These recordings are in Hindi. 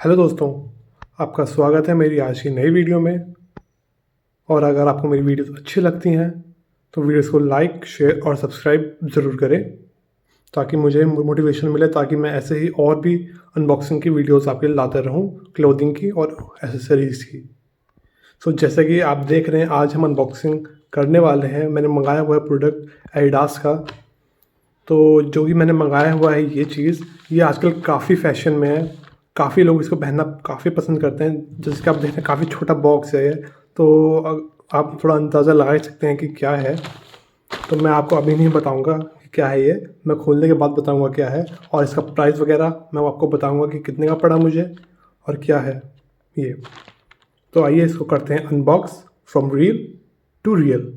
हेलो दोस्तों, आपका स्वागत है मेरी आज की नई वीडियो में। और अगर आपको मेरी वीडियोस अच्छी लगती हैं तो वीडियोस को लाइक, शेयर और सब्सक्राइब ज़रूर करें, ताकि मुझे मोटिवेशन मिले, ताकि मैं ऐसे ही और भी अनबॉक्सिंग की वीडियोस आपके लिए लाता रहूं, क्लोथिंग की और एसेसरीज़ की। जैसे कि आप देख रहे हैं, आज हम अनबॉक्सिंग करने वाले हैं। मैंने मंगाया हुआ है प्रोडक्ट एडिडास का। तो जो भी मैंने मंगाया हुआ है ये चीज़, ये आजकल काफ़ी फैशन में है। काफ़ी लोग इसको पहनना काफ़ी पसंद करते हैं। जैसे कि आप देख रहे हैं, काफ़ी छोटा बॉक्स है ये। तो आप थोड़ा अंदाज़ा लगा ही सकते हैं कि क्या है। तो मैं आपको अभी नहीं बताऊंगा कि क्या है ये, मैं खोलने के बाद बताऊंगा क्या है। और इसका प्राइस वगैरह मैं आपको बताऊंगा कि कितने का पड़ा मुझे और क्या है ये। तो आइए इसको करते हैं unbox from real to real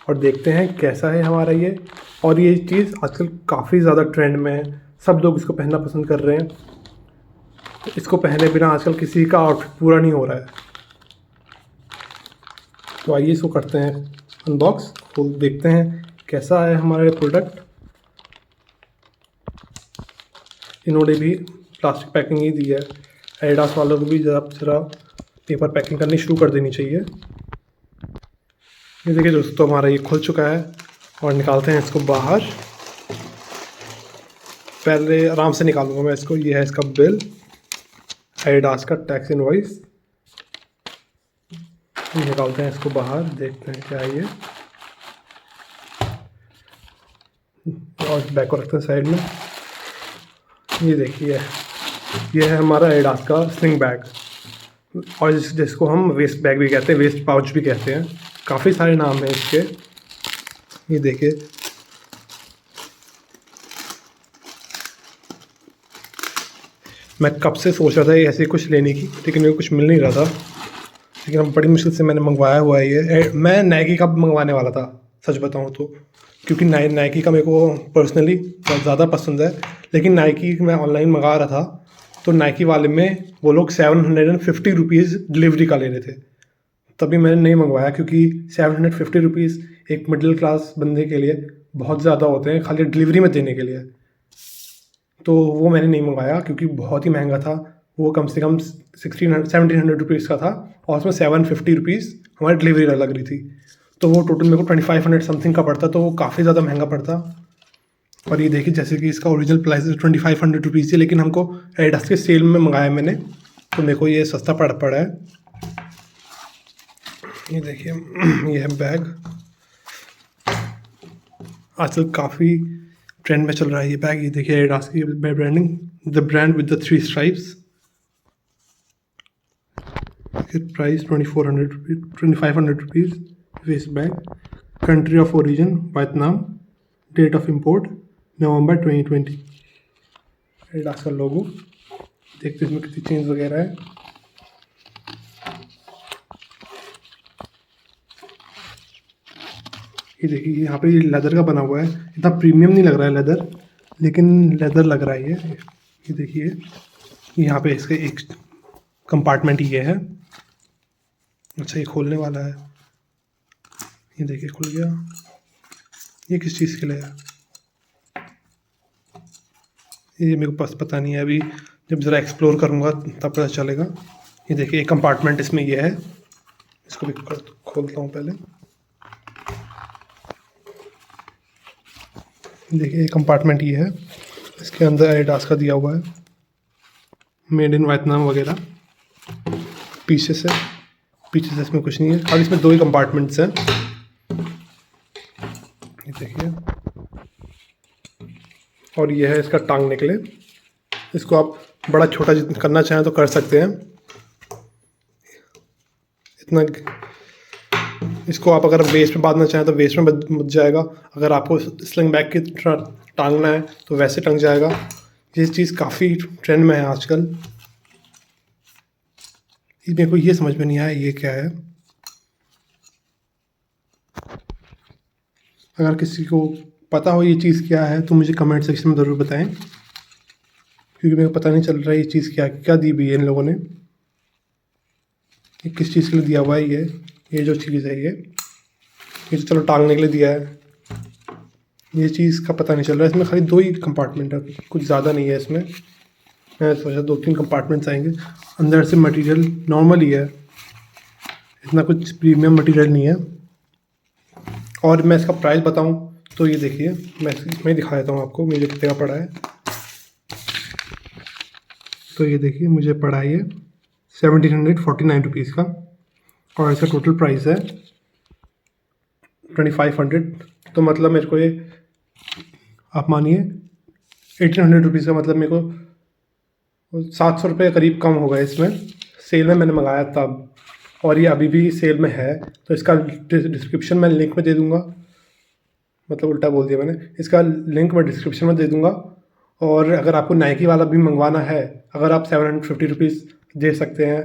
और देखते हैं कैसा है हमारा ये। और ये चीज़ आजकल काफ़ी ज़्यादा ट्रेंड में है, सब लोग इसको पहनना पसंद कर रहे हैं। तो इसको पहने बिना आजकल किसी का आउटफिट पूरा नहीं हो रहा है। तो आइए इसको करते हैं अनबॉक्स, तो देखते हैं कैसा है हमारा ये प्रोडक्ट। इन्होंने भी प्लास्टिक पैकिंग ही दी है। एडिडास वालों को भी ज़रा पेपर पैकिंग करनी शुरू कर देनी चाहिए। ये देखिए दोस्तों, हमारा ये खुल चुका है और निकालते हैं इसको बाहर। पहले आराम से निकालूंगा मैं इसको। ये है इसका बिल, एडिडास का टैक्स इनवॉइस। निकालते हैं इसको बाहर, देखते हैं क्या है ये। और बैक को रखते हैं साइड में। ये देखिए, ये है हमारा एडिडास का स्लिंग बैग, और जिसको हम वेस्ट बैग भी कहते हैं, वेस्ट पाउच भी कहते हैं। काफ़ी सारे नाम हैं इसके। ये देखिए, मैं कब से सोच रहा था ये ऐसे कुछ लेने की, लेकिन मेरे को कुछ मिल नहीं रहा था। लेकिन अब बड़ी मुश्किल से मैंने मंगवाया हुआ है ये। मैं नाइकी का मंगवाने वाला था, सच बताऊं तो, क्योंकि नाइकी का मेरे को पर्सनली बहुत ज़्यादा पसंद है। लेकिन नाइकी मैं ऑनलाइन मंगा रहा था, तो नाइकी वाले में वो लोग 750 रुपीज़ डिलीवरी का ले रहे थे। तभी मैंने नहीं मंगवाया, क्योंकि 750 रुपीज़ एक मिडिल क्लास बंदे के लिए बहुत ज़्यादा होते हैं, खाली डिलीवरी में देने के लिए। तो वो मैंने नहीं मंगाया, क्योंकि बहुत ही महंगा था। वो कम से कम 1700 रुपीज़ का था, और उसमें 750 रुपीज़ हमारी डिलीवरी लग रही थी। तो वो टोटल मेरे को 2500 समथिंग का पड़ता, तो वो काफ़ी ज़्यादा महंगा पड़ता। और ये देखिए, जैसे कि इसका ओरिजिनल प्राइस 2500 रुपीज़ है, लेकिन हमको एडिडास के सेल में मंगाया मैंने, तो मेरे को ये सस्ता पड़ा है। ये देखिए, ये है बैग। आजकल काफ़ी ट्रेंड में चल रहा है ये बैग। ये देखिए, एडिडास की branding, the brand with the 3 stripes. Price 2400 rupees, 2500 rupees. Waist bag, country of origin Vietnam, date of import November 2020। Adidas का लोगो, देखते इसमें कितनी चेंज वगैरह है। ये देखिए, यहाँ पे ये लेदर का बना हुआ है। इतना प्रीमियम नहीं लग रहा है लेदर, लेकिन लेदर लग रहा है ये देखिए, यहाँ पे इसके एक कंपार्टमेंट ये है। अच्छा, ये खोलने वाला है। ये देखिए, खुल गया। ये किस चीज़ के लिए है ये मेरे को पास पता नहीं है। अभी जब ज़रा एक्सप्लोर करूँगा तब पता चलेगा। ये देखिए, एक कंपार्टमेंट इसमें ये है। इसको भी खोलता हूँ पहले। देखिए, एक कंपार्टमेंट ये है, इसके अंदर एडिडास का दिया हुआ है, मेड इन वियतनाम वगैरह। पीछे से इसमें कुछ नहीं है, और इसमें 2 ही कंपार्टमेंट्स हैं। ये देखिए, और ये है इसका टांगने के लिए। इसको आप बड़ा छोटा करना चाहें तो कर सकते हैं। इतना इसको आप अगर वेस्ट में बांधना चाहें तो वेस्ट में बच जाएगा। अगर आपको स्लिंग बैग की तरह टांगना है तो वैसे टंग जाएगा। ये चीज़ काफ़ी ट्रेंड में है आजकल। मेरे को ये समझ में नहीं आया ये क्या है। अगर किसी को पता हो ये चीज़ क्या है तो मुझे कमेंट सेक्शन में ज़रूर बताएं, क्योंकि मेरे को पता नहीं चल रहा है ये चीज़ क्या दी हुई है इन लोगों ने। ये किस चीज़ के लिए दिया हुआ है ये जो चीज़ है ये तो चलो टांगने के लिए दिया है। ये चीज़ का पता नहीं चल रहा है। इसमें खाली 2 ही कंपार्टमेंट है, कुछ ज़्यादा नहीं है इसमें। मैं सोचा 2-3 कंपार्टमेंट्स आएंगे। अंदर से मटेरियल नॉर्मल ही है, इतना कुछ प्रीमियम मटेरियल नहीं है। और मैं इसका प्राइस बताऊं तो ये देखिए, मैं दिखा देता हूँ आपको मुझे कितने का पड़ा है। तो ये देखिए मुझे पड़ा है ये 1749 रुपीज़ का, और इसका टोटल प्राइस है 2500। तो मतलब मेरे को ये आप मानिए 1800 रुपीज़ का, मतलब मेरे को 700 रुपये करीब कम होगा इसमें। सेल में मैंने मंगाया तब, और ये अभी भी सेल में है। तो इसका डिस्क्रिप्शन मैं लिंक में दे दूँगा, मतलब उल्टा बोल दिया मैंने, इसका लिंक मैं डिस्क्रिप्शन में दे दूँगा। और अगर आपको नाइकी वाला भी मंगवाना है, अगर आप 750 रुपीज़ दे सकते हैं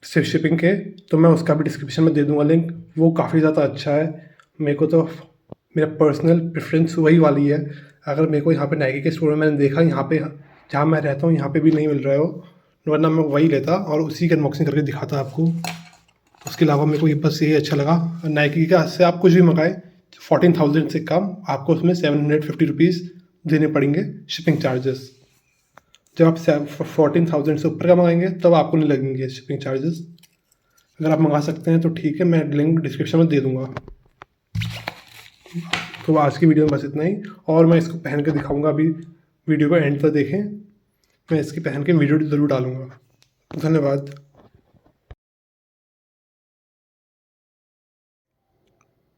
सिर्फ शिपिंग के, तो मैं उसका भी डिस्क्रिप्शन में दे दूँगा लिंक। वो काफ़ी ज़्यादा अच्छा है। मेरे को तो मेरा पर्सनल प्रेफरेंस वही वाली है। अगर मेरे को यहाँ पे नाइकी के स्टोर में मैंने देखा, यहाँ पे जहाँ मैं रहता हूँ यहाँ पे भी नहीं मिल रहा है वो, वरना मैं वही लेता और उसी की अनबॉक्सिंग करके दिखाता आपको। उसके अलावा मेरे को ये बस यही अच्छा लगा। नाइकी का से आप कुछ भी मंगाएं, 14,000 से कम आपको उसमें 750 रुपीज़ देने पड़ेंगे शिपिंग चार्जेस। जब आप 14,000 से ऊपर का मंगाएंगे तब आपको नहीं लगेंगे शिपिंग चार्जेस। अगर आप मंगा सकते हैं तो ठीक है, मैं लिंक डिस्क्रिप्शन में दे दूँगा। तो आज की वीडियो में बस इतना ही, और मैं इसको पहन के दिखाऊंगा। अभी वीडियो को एंड तक देखें, मैं इसकी पहन के वीडियो ज़रूर डालूँगा। धन्यवाद।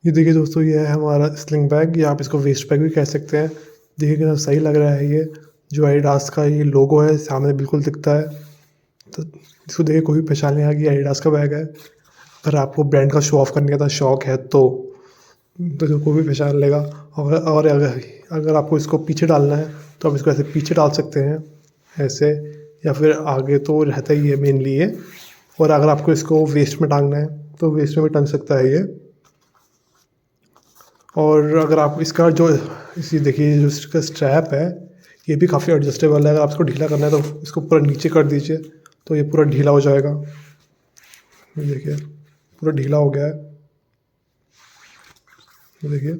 ये देखिए दोस्तों, ये है हमारा स्लिंग बैग, या आप इसको वेस्ट बैग भी कह सकते हैं। देखिए कितना सही लग रहा है। ये जो एडिडास का ये लोगो है सामने बिल्कुल दिखता है, तो इसको देखिए कोई भी पहचान लेगा कि एडिडास का बैग है। अगर आपको ब्रांड का शो ऑफ करने का शौक है तो जो कोई भी पहचान लेगा। और अगर आपको इसको पीछे डालना है तो आप इसको ऐसे पीछे डाल सकते हैं ऐसे, या फिर आगे तो रहता ही है मेनली ये। और अगर आपको इसको वेस्ट में टांगना है तो वेस्ट में भी टंग सकता है ये। और अगर आप इसका जो इसी देखिए जो इसका स्ट्रैप है ये भी काफ़ी एडजस्टेबल है। अगर आप इसको ढीला करना है तो इसको पूरा नीचे कर दीजिए तो ये पूरा ढीला हो जाएगा। ये देखिए पूरा ढीला हो गया है, ये देखिए।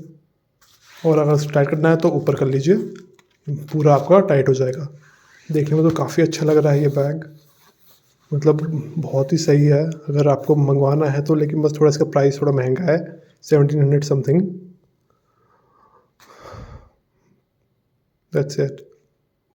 और अगर इसको टाइट करना है तो ऊपर कर लीजिए, पूरा आपका टाइट हो जाएगा। देखने में तो काफ़ी अच्छा लग रहा है ये बैग, मतलब बहुत ही सही है। अगर आपको मंगवाना है तो, लेकिन बस थोड़ा इसका प्राइस थोड़ा महंगा है, 1700 समथिंग। That's it.